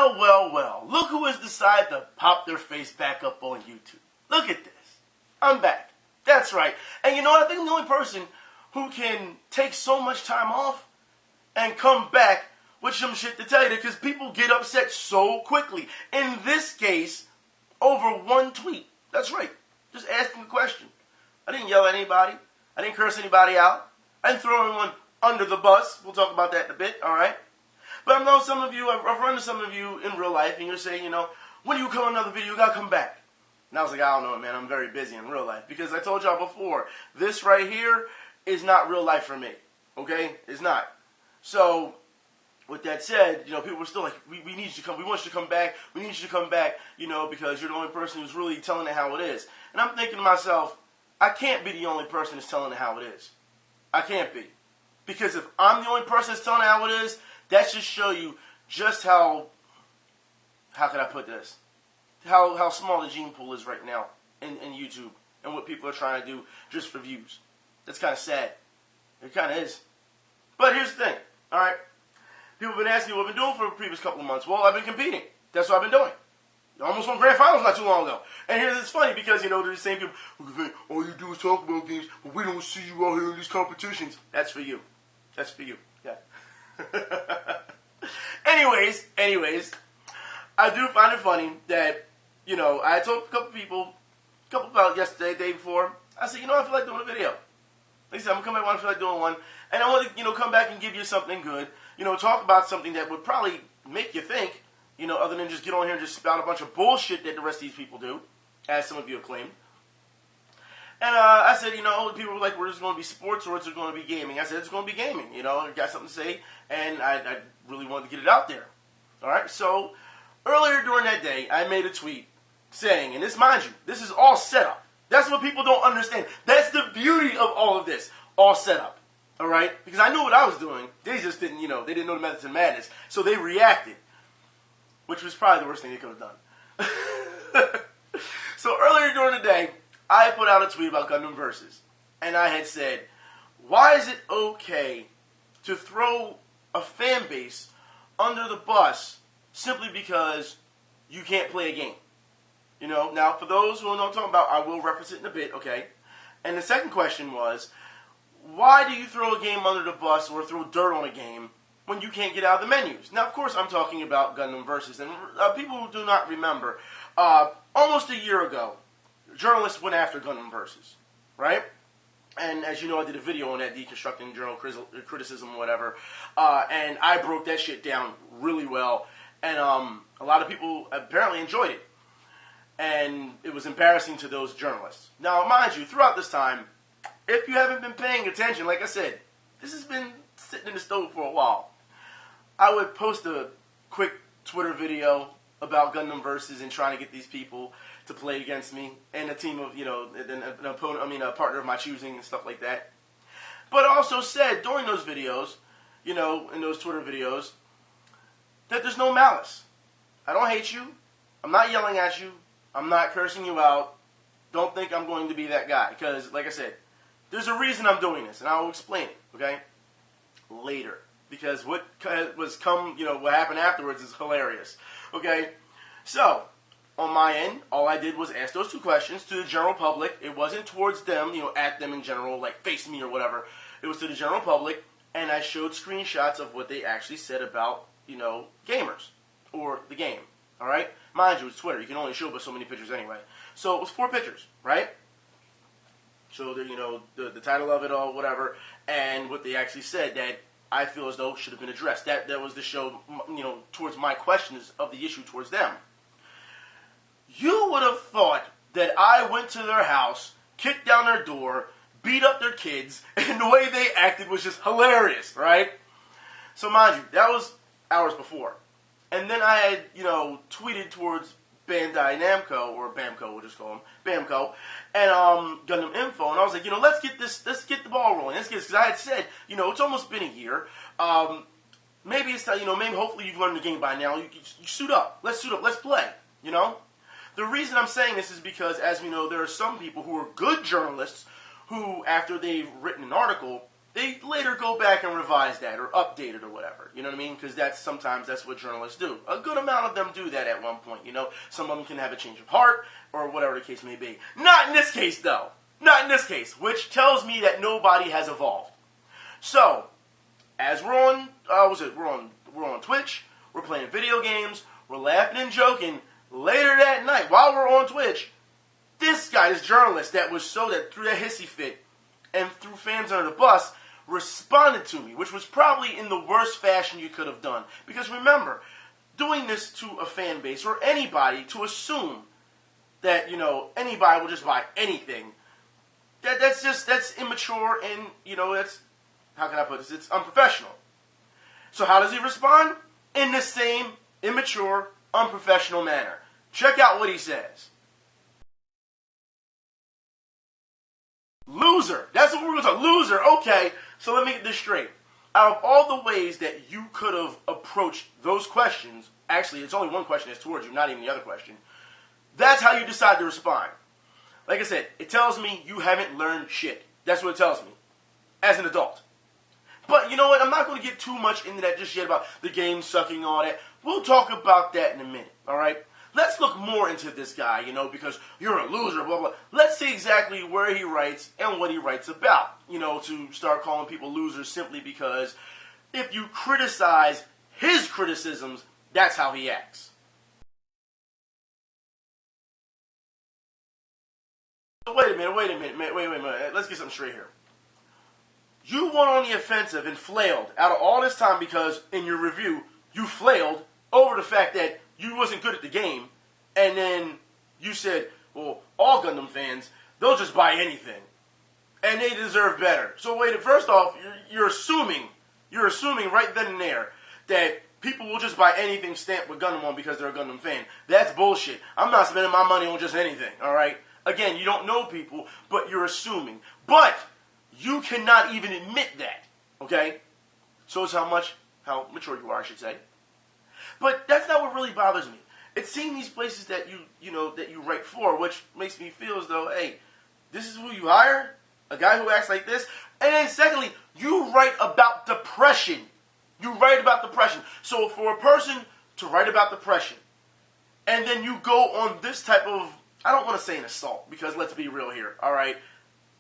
Well, well, well. Look who has decided to pop their face back up on YouTube. Look at this. I'm back. That's right. And you know what? I think I'm the only person who can take so much time off and come back with some shit to tell you, because people get upset so quickly. In this case, over one tweet. That's right. Just asking a question. I didn't yell at anybody. I didn't curse anybody out. I didn't throw anyone under the bus. We'll talk about that in a bit, all right? But I know some of you, I've run into some of you in real life, and you're saying, you know, when you come on another video, you got to come back. And I was like, I don't know, man. I'm very busy in real life. Because I told y'all before, this right here is not real life for me. Okay? It's not. So, with that said, you know, people were still like, we need you to come. We want you to come back. We need you to come back, you know, because you're the only person who's really telling it how it is. And I'm thinking to myself, I can't be the only person that's telling it how it is. I can't be. Because if I'm the only person that's telling it how it is, that should show you just how can I put this? How small the gene pool is right now in YouTube and what people are trying to do just for views. That's kind of sad. It kind of is. But here's the thing, all right? People have been asking me what I've been doing for the previous couple of months. Well, I've been competing. That's what I've been doing. I almost won grand finals not too long ago. And here's it's funny because, you know, there's the same people who think, all you do is talk about games, but we don't see you out here in these competitions. That's for you. That's for you. Yeah. Anyways, I do find it funny that, you know, I told a couple about yesterday, the day before. I said, you know, I feel like doing a video. Like I said, I'm going to come back when I feel like doing one. And I want to, you know, come back and give you something good. You know, talk about something that would probably make you think, you know, other than just get on here and just spout a bunch of bullshit that the rest of these people do, as some of you have claimed. And I said, you know, people were like, "We're just going to be sports or it's going to be gaming?" I said, it's going to be gaming. You know, I got something to say, and I really wanted to get it out there. All right, so earlier during that day, I made a tweet saying, and this, mind you, this is all set up. That's what people don't understand. That's the beauty of all of this, all set up. All right, because I knew what I was doing. They just didn't, you know, they didn't know the methods of madness, so they reacted, which was probably the worst thing they could have done. So earlier during the day, I put out a tweet about Gundam Versus, and I had said, why is it okay to throw a fan base under the bus simply because you can't play a game? You know, now for those who don't know what I'm talking about, I will reference it in a bit, okay? And the second question was, why do you throw a game under the bus or throw dirt on a game when you can't get out of the menus? Now, of course, I'm talking about Gundam Versus, and people who do not remember, almost a year ago, journalists went after Gundam Versus, right? And as you know, I did a video on that, deconstructing journal criticism or whatever, and I broke that shit down really well, and a lot of people apparently enjoyed it, and it was embarrassing to those journalists. Now, mind you, throughout this time, if you haven't been paying attention, like I said, this has been sitting in the stove for a while. I would post a quick Twitter video about Gundam Versus and trying to get these people to play against me and a team of, you know, an opponent, a partner of my choosing and stuff like that. But I also said during those videos, you know, in those Twitter videos, that there's no malice. I don't hate you. I'm not yelling at you. I'm not cursing you out. Don't think I'm going to be that guy. Because, like I said, there's a reason I'm doing this, and I will explain it, okay, later. Because what happened afterwards is hilarious, okay? So, on my end, all I did was ask those two questions to the general public. It wasn't towards them, you know, at them in general, like face me or whatever. It was to the general public, and I showed screenshots of what they actually said about, you know, gamers or the game, all right? Mind you, it's Twitter. You can only show but so many pictures anyway. So it was 4 pictures, right? So the, you know, the title of it all, whatever, and what they actually said that I feel as though should have been addressed. That was the show, you know, towards my questions of the issue towards them. You would have thought that I went to their house, kicked down their door, beat up their kids, and the way they acted was just hilarious, right? So mind you, that was hours before. And then I had, you know, tweeted towards Bandai Namco, or Bamco, we'll just call them, Bamco, and Gundam Info, and I was like, you know, let's get the ball rolling, because I had said, you know, it's almost been a year, maybe it's time, you know, maybe hopefully you've learned the game by now, you suit up, let's play, you know? The reason I'm saying this is because, as we know, there are some people who are good journalists who, after they've written an article, they later go back and revise that or update it or whatever. You know what I mean? Because sometimes that's what journalists do. A good amount of them do that at one point. You know, some of them can have a change of heart or whatever the case may be. Not in this case, though. Not in this case, which tells me that nobody has evolved. So, as we're on, we're on Twitch. We're playing video games. We're laughing and joking. Later that night, while we're on Twitch, this guy, this journalist that threw that hissy fit and threw fans under the bus, responded to me, which was probably in the worst fashion you could have done. Because remember, doing this to a fan base or anybody to assume that, you know, anybody will just buy anything, that's immature and, you know, that's, how can I put this? It's unprofessional. So how does he respond? In the same immature, unprofessional manner. Check out what he says. Loser. That's what we're going to talk. Loser. Okay. So let me get this straight. Out of all the ways that you could have approached those questions, actually, it's only one question that's towards you, not even the other question. That's how you decide to respond. Like I said, it tells me you haven't learned shit. That's what it tells me. As an adult. But you know what? I'm not going to get too much into that just yet about the game sucking, all that. We'll talk about that in a minute. All right? Let's look more into this guy, you know, because you're a loser, blah, blah. Let's see exactly where he writes and what he writes about, you know, to start calling people losers simply because if you criticize his criticisms, that's how he acts. So wait a minute. Let's get something straight here. You went on the offensive and flailed out of all this time because in your review, you flailed over the fact that you wasn't good at the game, and then you said, well, all Gundam fans, they'll just buy anything, and they deserve better. So wait, first off, you're assuming right then and there that people will just buy anything stamped with Gundam on because they're a Gundam fan. That's bullshit. I'm not spending my money on just anything, all right? Again, you don't know people, but you're assuming. But you cannot even admit that, okay? Shows how mature you are, I should say. But that's not what really bothers me. It's seeing these places that you write for, which makes me feel as though, hey, this is who you hire? A guy who acts like this? And then secondly, you write about depression. You write about depression. So for a person to write about depression, and then you go on this type of, I don't want to say an assault, because let's be real here, all right?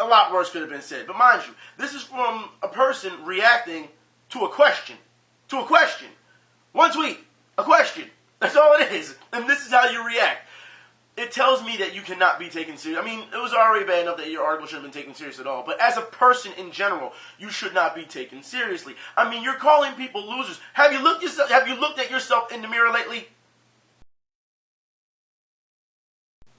A lot worse could have been said. But mind you, this is from a person reacting to a question. To a question. One tweet. A question. That's all it is. And this is how you react. It tells me that you cannot be taken serious. I mean, it was already bad enough that your article shouldn't have been taken serious at all. But as a person in general, you should not be taken seriously. I mean, you're calling people losers. Have you looked at yourself in the mirror lately?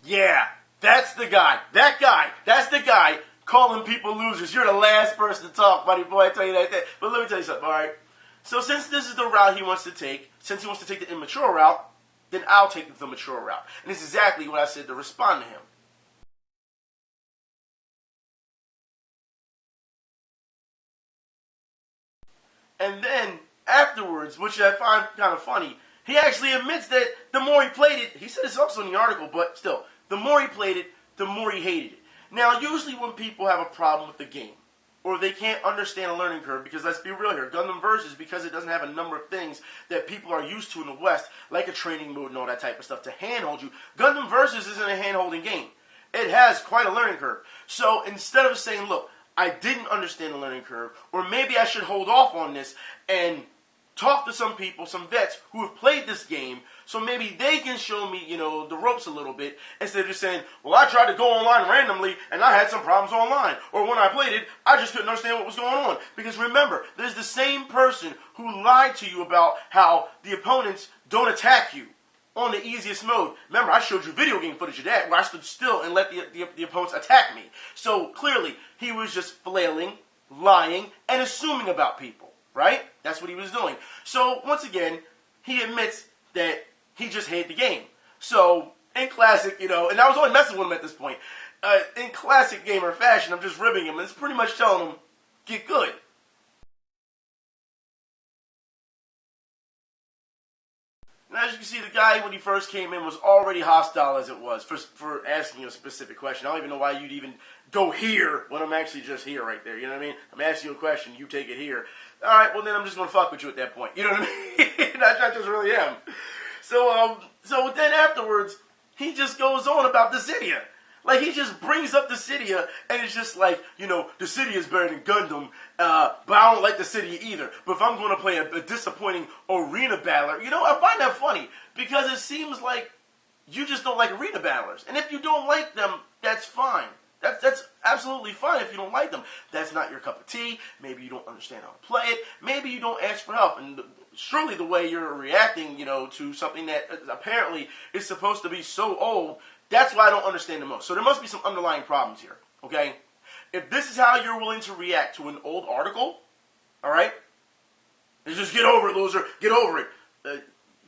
Yeah, that's the guy. That's the guy calling people losers. You're the last person to talk, buddy boy. I tell you that. But let me tell you something, all right? So since this is the route he wants to take, since he wants to take the immature route, then I'll take the mature route. And it's exactly what I said to respond to him. And then afterwards, which I find kind of funny, he actually admits that the more he played it, he said this also in the article, but still, the more he played it, the more he hated it. Now, usually when people have a problem with the game, or they can't understand a learning curve, because let's be real here, Gundam Versus, because it doesn't have a number of things that people are used to in the West, like a training mode and all that type of stuff to handhold you, Gundam Versus isn't a hand-holding game. It has quite a learning curve. So instead of saying, look, I didn't understand the learning curve, or maybe I should hold off on this and talk to some people, some vets who have played this game, so maybe they can show me, the ropes a little bit, instead of just saying, well, I tried to go online randomly, and I had some problems online. Or when I played it, I just couldn't understand what was going on. Because remember, there's the same person who lied to you about how the opponents don't attack you on the easiest mode. Remember, I showed you video game footage of that, where I stood still and let the opponents attack me. So, clearly, he was just flailing, lying, and assuming about people. Right? That's what he was doing. So, once again, he admits that he just hated the game. So, in classic, and I was only messing with him at this point. In classic gamer fashion, I'm just ribbing him. And it's pretty much telling him, get good. And as you can see, the guy, when he first came in, was already hostile as it was for asking you a specific question. I don't even know why you'd even go here when I'm actually just here right there. You know what I mean? I'm asking you a question, you take it here. All right, well then I'm just gonna fuck with you at that point. You know what I mean? I just really am. So then afterwards, he just goes on about Dissidia. Like, he just brings up Dissidia, and it's just like, you know, Dissidia is better than Gundam, but I don't like Dissidia either. But if I'm going to play a disappointing arena battler, you know, I find that funny, because it seems like you just don't like arena battlers. And if you don't like them, that's fine. That's absolutely fine if you don't like them. That's not your cup of tea. Maybe you don't understand how to play it. Maybe you don't ask for help. And surely the way you're reacting, you know, to something that apparently is supposed to be so old, that's why I don't understand the most. So there must be some underlying problems here, okay? If this is how you're willing to react to an old article, all right? Just get over it, loser. Get over it.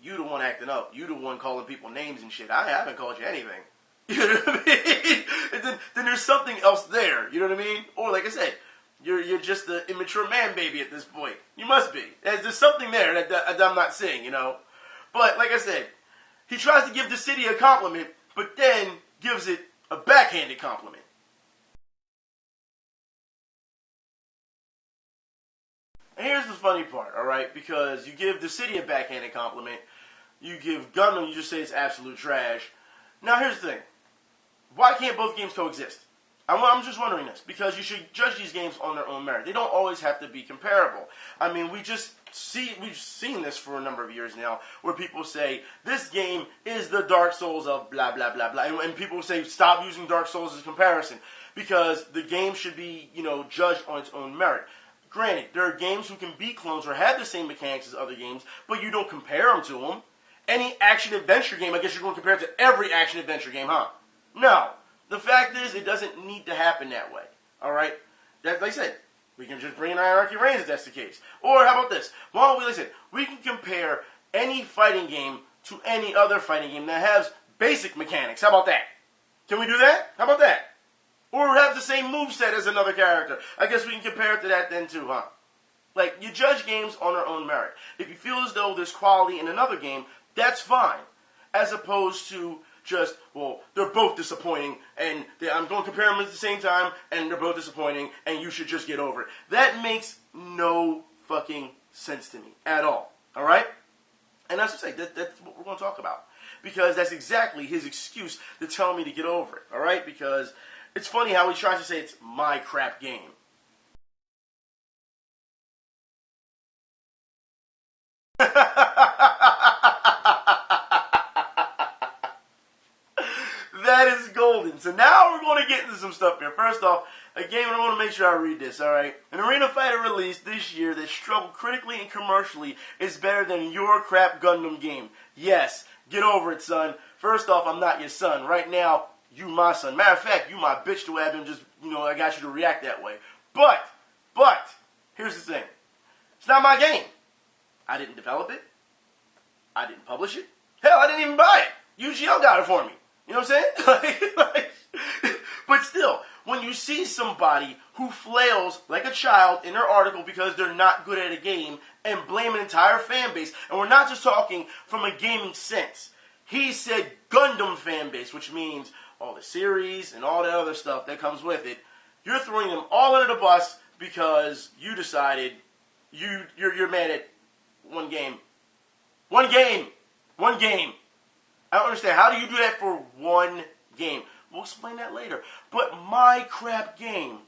You the one acting up. You the one calling people names and shit. I haven't called you anything. You know what I mean? And then there's something else there. You know what I mean? Or like I said, you're just the immature man baby at this point. You must be. There's something there that I'm not seeing, you know? But like I said, he tries to give the city a compliment, but then gives it a backhanded compliment. And here's the funny part, all right? Because you give the city a backhanded compliment, you give Gundam, you just say it's absolute trash. Now here's the thing. Why can't both games coexist? I'm just wondering this, because you should judge these games on their own merit. They don't always have to be comparable. I mean, we've seen this for a number of years now, where people say, this game is the Dark Souls of blah, blah, blah, blah. And people say, stop using Dark Souls as a comparison, because the game should be, you know, judged on its own merit. Granted, there are games who can be clones or have the same mechanics as other games, but you don't compare them to them. Any action-adventure game, I guess you're going to compare it to every action-adventure game, huh? No. The fact is, it doesn't need to happen that way. All right? Like I said, we can just bring in Hierarchy Reigns if that's the case. Or how about this? Why don't we, like I said, we can compare any fighting game to any other fighting game that has basic mechanics. How about that? Can we do that? How about that? Or have the same moveset as another character. I guess we can compare it to that then too, huh? Like, you judge games on their own merit. If you feel as though there's quality in another game, that's fine. As opposed to just, well, they're both disappointing, and I'm going to compare them at the same time, and they're both disappointing, and you should just get over it. That makes no fucking sense to me at all. All right? And that's what that's what we're going to talk about. Because that's exactly his excuse to tell me to get over it. All right? Because it's funny how he tries to say it's my crap game. That is golden. So now we're going to get into some stuff here. First off, a game I want to make sure I read this, alright? An arena fighter released this year that struggled critically and commercially is better than your crap Gundam game. Yes, get over it, son. First off, I'm not your son. Right now, you my son. Matter of fact, you my bitch to have been just, you know, I got you to react that way. But, here's the thing. It's not my game. I didn't develop it. I didn't publish it. Hell, I didn't even buy it. UGL got it for me. You know what I'm saying? But still, when you see somebody who flails like a child in their article because they're not good at a game and blame an entire fan base, and we're not just talking from a gaming sense. He said Gundam fan base, which means all the series and all that other stuff that comes with it. You're throwing them all under the bus because you decided you're mad at one game. One game. I don't understand. How do you do that for one game? We'll explain that later. But my crap game.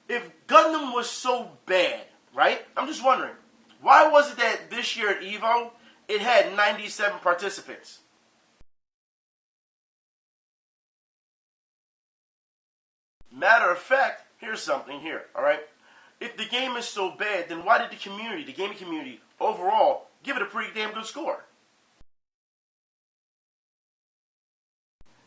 If Gundam was so bad, right? I'm just wondering, why was it that this year at EVO, it had 97 participants? Matter of fact, here's something here, alright? If the game is so bad, then why did the gaming community, overall, give it a pretty damn good score?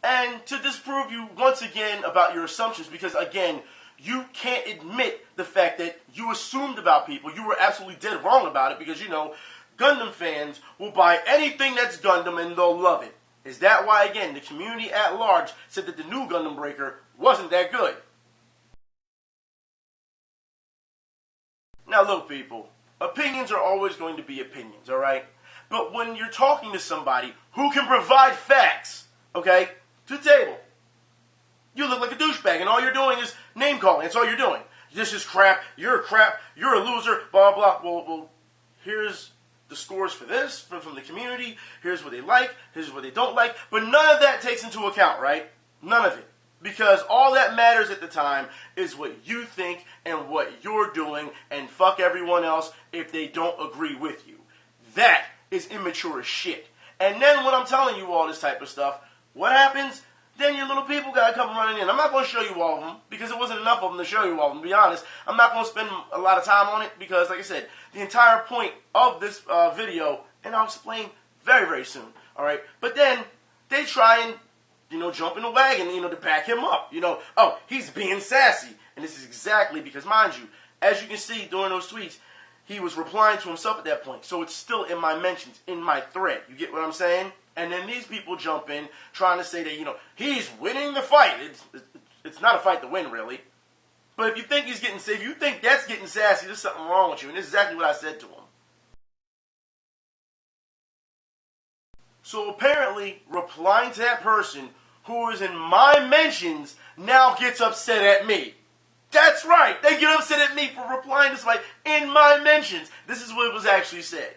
And to disprove you once again about your assumptions, because again, you can't admit the fact that you assumed about people. You were absolutely dead wrong about it because, you know, Gundam fans will buy anything that's Gundam and they'll love it. Is that why, again, the community at large said that the new Gundam Breaker wasn't that good? Now look, people, opinions are always going to be opinions, alright? But when you're talking to somebody who can provide facts, okay, to the table, You look like a douchebag, and all you're doing is name calling. That's all you're doing. This is crap. You're a loser. Blah blah. Well, here's the scores for this from the community. Here's what they like. Here's what they don't like. But none of that takes into account, right? None of it. Because all that matters at the time is what you think and what you're doing, and fuck everyone else if they don't agree with you. That is immature as shit. And then when I'm telling you all this type of stuff, what happens? Then your little people got to come running in. I'm not going to show you all of them because it wasn't enough of them to show you all of them, to be honest. I'm not going to spend a lot of time on it because, like I said, the entire point of this video, and I'll explain very, very soon, all right? But then they try and, jump in the wagon, to back him up. Oh, he's being sassy. And this is exactly because, mind you, as you can see during those tweets, he was replying to himself at that point. So it's still in my mentions, in my thread. You get what I'm saying? And then these people jump in trying to say that, he's winning the fight. It's not a fight to win, really. But if you think if you think that's getting sassy, there's something wrong with you. And this is exactly what I said to him. So apparently, replying to that person who is in my mentions now gets upset at me. That's right. They get upset at me for replying to somebody in my mentions. This is what was actually said.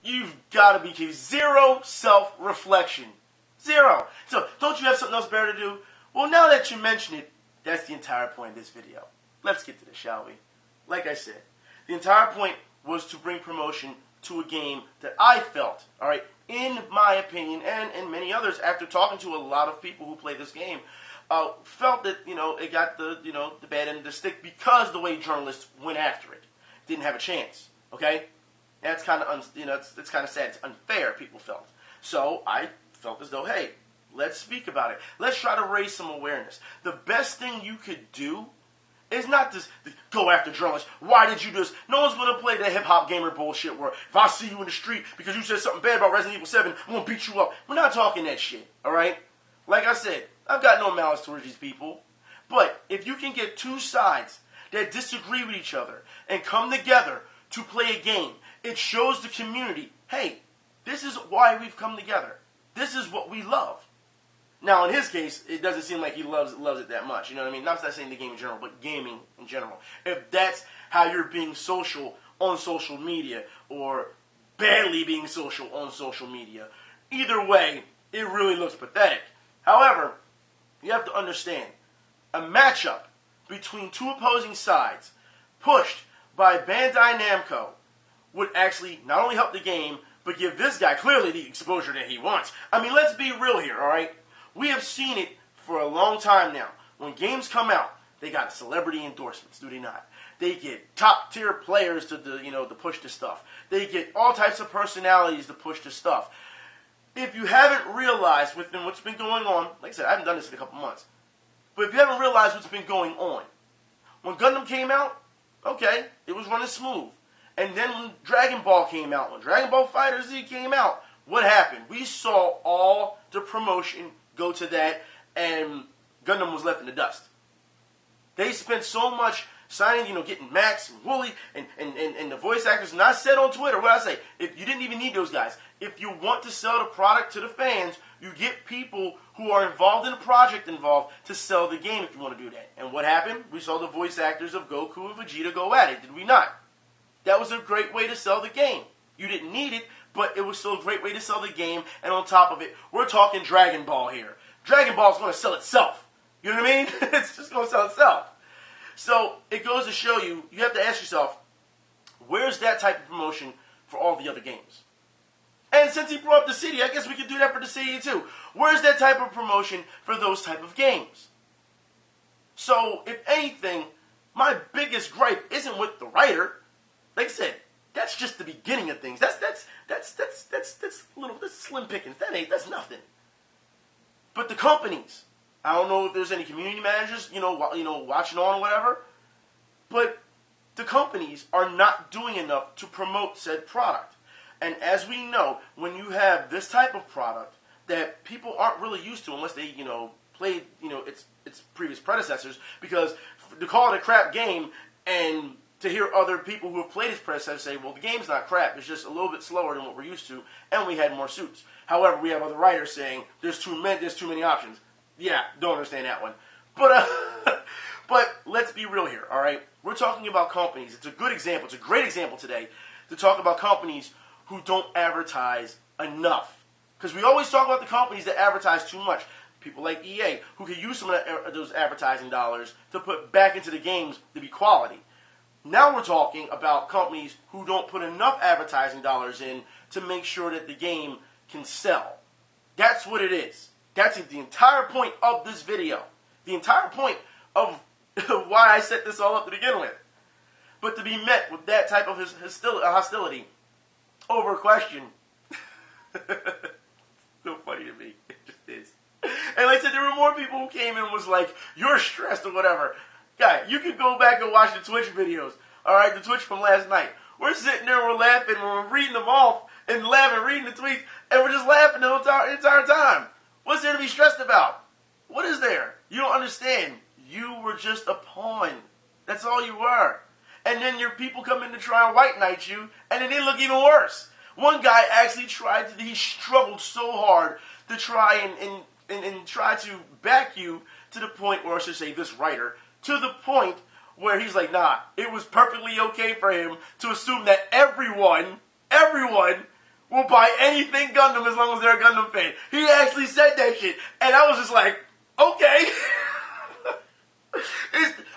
You've got to be zero self-reflection. Zero. So, don't you have something else better to do? Well, now that you mention it, that's the entire point of this video. Let's get to this, shall we? Like I said, the entire point was to bring promotion to a game that I felt, all right, in my opinion, and many others, after talking to a lot of people who play this game, felt that, it got the bad end of the stick because the way journalists went after it. Didn't have a chance, okay? That's kind of, it's kind of sad. It's unfair, people felt. So I felt as though, hey, let's speak about it. Let's try to raise some awareness. The best thing you could do is not just go after journalists. Why did you do this? No one's going to play that hip-hop gamer bullshit where if I see you in the street because you said something bad about Resident Evil 7, I'm going to beat you up. We're not talking that shit, all right? Like I said, I've got no malice towards these people. But if you can get two sides that disagree with each other and come together to play a game, it shows the community, hey, this is why we've come together. This is what we love. Now, in his case, it doesn't seem like he loves it that much. You know what I mean? Not saying the game in general, but gaming in general. If that's how you're being social on social media, or badly being social on social media, either way, it really looks pathetic. However, you have to understand, a matchup between two opposing sides pushed by Bandai Namco would actually not only help the game, but give this guy clearly the exposure that he wants. I mean, let's be real here, all right? We have seen it for a long time now. When games come out, they got celebrity endorsements, do they not? They get top-tier players to push the stuff. They get all types of personalities to push the stuff. If you haven't realized within what's been going on, like I said, I haven't done this in a couple months, but if you haven't realized what's been going on, when Gundam came out, okay, it was running smooth. And then when Dragon Ball came out, when Dragon Ball FighterZ came out, what happened? We saw all the promotion go to that, and Gundam was left in the dust. They spent so much signing, getting Max and Wooly and the voice actors. And I said on Twitter, what I say, if you didn't even need those guys, if you want to sell the product to the fans, you get people who are involved in the project involved to sell the game if you want to do that. And what happened? We saw the voice actors of Goku and Vegeta go at it, did we not? That was a great way to sell the game. You didn't need it, but it was still a great way to sell the game. And on top of it, we're talking Dragon Ball here. Dragon Ball is going to sell itself. You know what I mean? It's just going to sell itself. So it goes to show you, you have to ask yourself, where's that type of promotion for all the other games? And since he brought up the city, I guess we could do that for the city too. Where's that type of promotion for those type of games? So, if anything, my biggest gripe isn't with the writer. Like I said, that's just the beginning of things. That's slim pickings. That's nothing. But the companies, I don't know if there's any community managers, watching on or whatever, but the companies are not doing enough to promote said product. And as we know, when you have this type of product that people aren't really used to unless they, played, its previous predecessors, because to call it a crap game and to hear other people who have played his predecessor say, well, the game's not crap. It's just a little bit slower than what we're used to, and we had more suits. However, we have other writers saying there's too many options. Yeah, don't understand that one. But let's be real here, all right? We're talking about companies. It's a good example. It's a great example today to talk about companies who don't advertise enough. Because we always talk about the companies that advertise too much. People like EA, who could use some of those advertising dollars to put back into the games to be quality. Now we're talking about companies who don't put enough advertising dollars in to make sure that the game can sell. That's what it is. That's the entire point of this video. The entire point of why I set this all up to begin with. But to be met with that type of hostility over a question, so funny to me. It just is. And like I said, there were more people who came in and was like, you're stressed or whatever. Guy, you can go back and watch the Twitch videos. Alright, the Twitch from last night. We're sitting there, we're laughing, we're reading them off, and laughing, reading the tweets, and we're just laughing the entire time. What's there to be stressed about? What is there? You don't understand. You were just a pawn. That's all you were. And then your people come in to try and white knight you, and then they look even worse. One guy actually he struggled so hard to try and try to back you to the point, or I should say this writer, to the point where he's like, nah, it was perfectly okay for him to assume that everyone will buy anything Gundam as long as they're a Gundam fan. He actually said that shit. And I was just like, okay.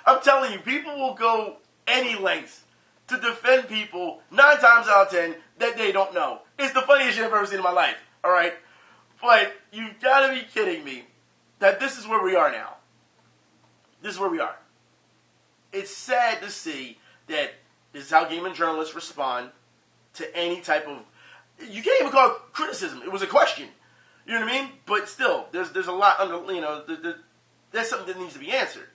I'm telling you, people will go any lengths to defend people 9 times out of 10 that they don't know. It's the funniest shit I've ever seen in my life. Alright? But you gotta be kidding me that this is where we are now. This is where we are. It's sad to see that this is how gaming journalists respond to any type of... You can't even call it criticism. It was a question. You know what I mean? But still, there's a lot under... You know, there's something that needs to be answered.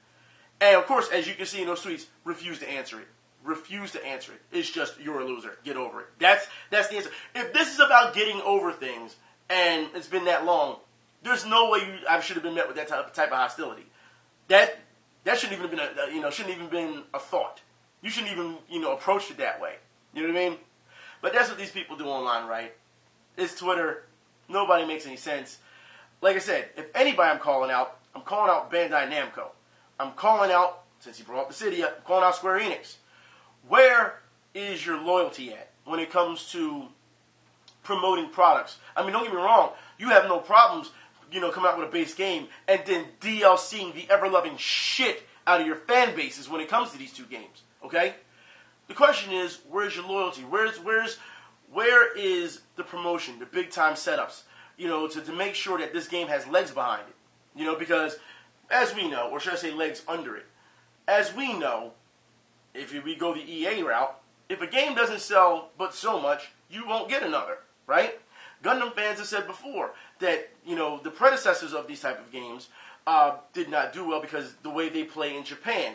And of course, as you can see in those tweets, refuse to answer it. Refuse to answer it. It's just, you're a loser. Get over it. That's the answer. If this is about getting over things, and it's been that long, there's no way I should have been met with that type of hostility. That shouldn't even have been shouldn't even been a thought. You shouldn't even approach it that way. You know what I mean? But that's what these people do online, right? It's Twitter. Nobody makes any sense. Like I said, if anybody I'm calling out Bandai Namco. I'm calling out, since he brought up the city, I'm calling out Square Enix. Where is your loyalty at when it comes to promoting products? I mean, don't get me wrong. You have no problems, coming out with a base game and then DLCing the ever-loving shit out of your fan bases when it comes to these two games. Okay? The question is, where's your loyalty? Where is the promotion, the big-time setups, to make sure that this game has legs behind it? Because, as we know, or should I say legs under it, as we know, if we go the EA route, if a game doesn't sell but so much, you won't get another, right? Gundam fans have said before that, the predecessors of these type of games did not do well because the way they play in Japan,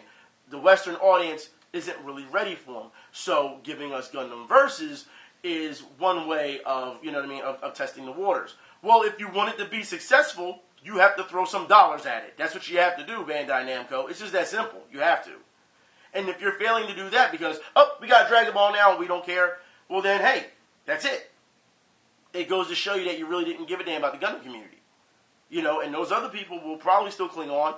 the Western audience isn't really ready for them. So giving us Gundam Versus is one way of, of testing the waters. Well, if you want it to be successful, you have to throw some dollars at it. That's what you have to do, Bandai Namco. It's just that simple. You have to. And if you're failing to do that because, we got Dragon Ball now and we don't care, well then, hey, that's it. It goes to show you that you really didn't give a damn about the Gundam community. And those other people will probably still cling on.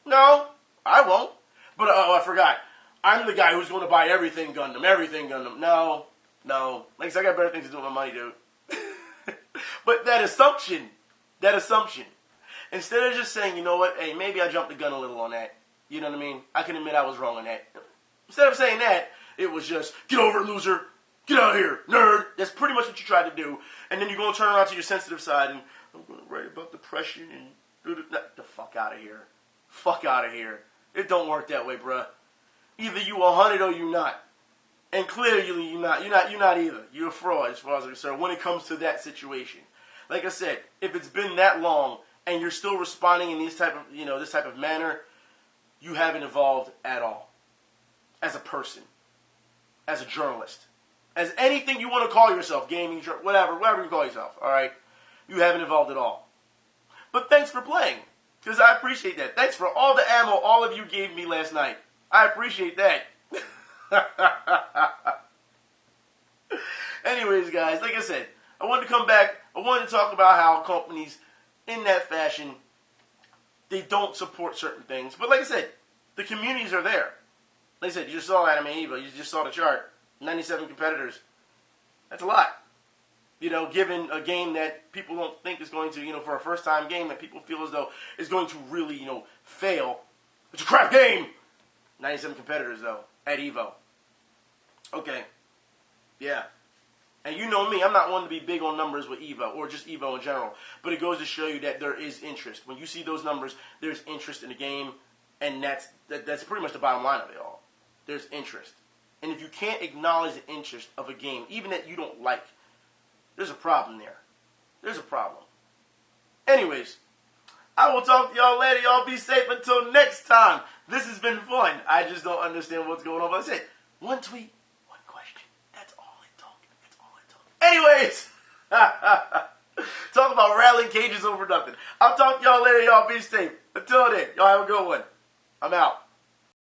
No, I won't. But, I forgot. I'm the guy who's going to buy everything Gundam. No. Like I said, I got better things to do with my money, dude. But that assumption, instead of just saying, you know what, hey, maybe I jumped the gun a little on that. You know what I mean? I can admit I was wrong on that. Instead of saying that, it was just, get over it, loser. Get out of here, nerd. That's pretty much what you tried to do. And then you're going to turn around to your sensitive side and, I'm going to write about depression and the fuck out of here. Fuck out of here. It don't work that way, bruh. Either you 100 or you not. And clearly you're not. You're not either. You're a fraud as far as I'm concerned when it comes to that situation. Like I said, if it's been that long and you're still responding in this type of manner, you haven't evolved at all. As a person. As a journalist. As anything you want to call yourself, gaming, whatever you call yourself, alright? You haven't evolved at all. But thanks for playing, because I appreciate that. Thanks for all the ammo all of you gave me last night. I appreciate that. Anyways, guys, like I said, I wanted to come back. I wanted to talk about how companies, in that fashion, they don't support certain things. But like I said, the communities are there. Like I said, you just saw Anime Evo. You just saw the chart. 97 competitors. That's a lot. You know, given a game that people don't think is going to, you know, for a first-time game that people feel as though is going to really, you know, fail. It's a crap game! 97 competitors, though, at Evo. Okay. Yeah. And you know me, I'm not one to be big on numbers with Evo, or just Evo in general. But it goes to show you that there is interest. When you see those numbers, there's interest in the game, and that's pretty much the bottom line of it all. There's interest. And if you can't acknowledge the interest of a game, even that you don't like, there's a problem there. There's a problem. Anyways, I will talk to y'all later. Y'all be safe until next time. This has been fun. I just don't understand what's going on. But I said, one tweet, one question. That's all it took. That's all it took. Anyways, talk about rattling cages over nothing. I'll talk to y'all later. Y'all be safe. Until then, y'all have a good one. I'm out.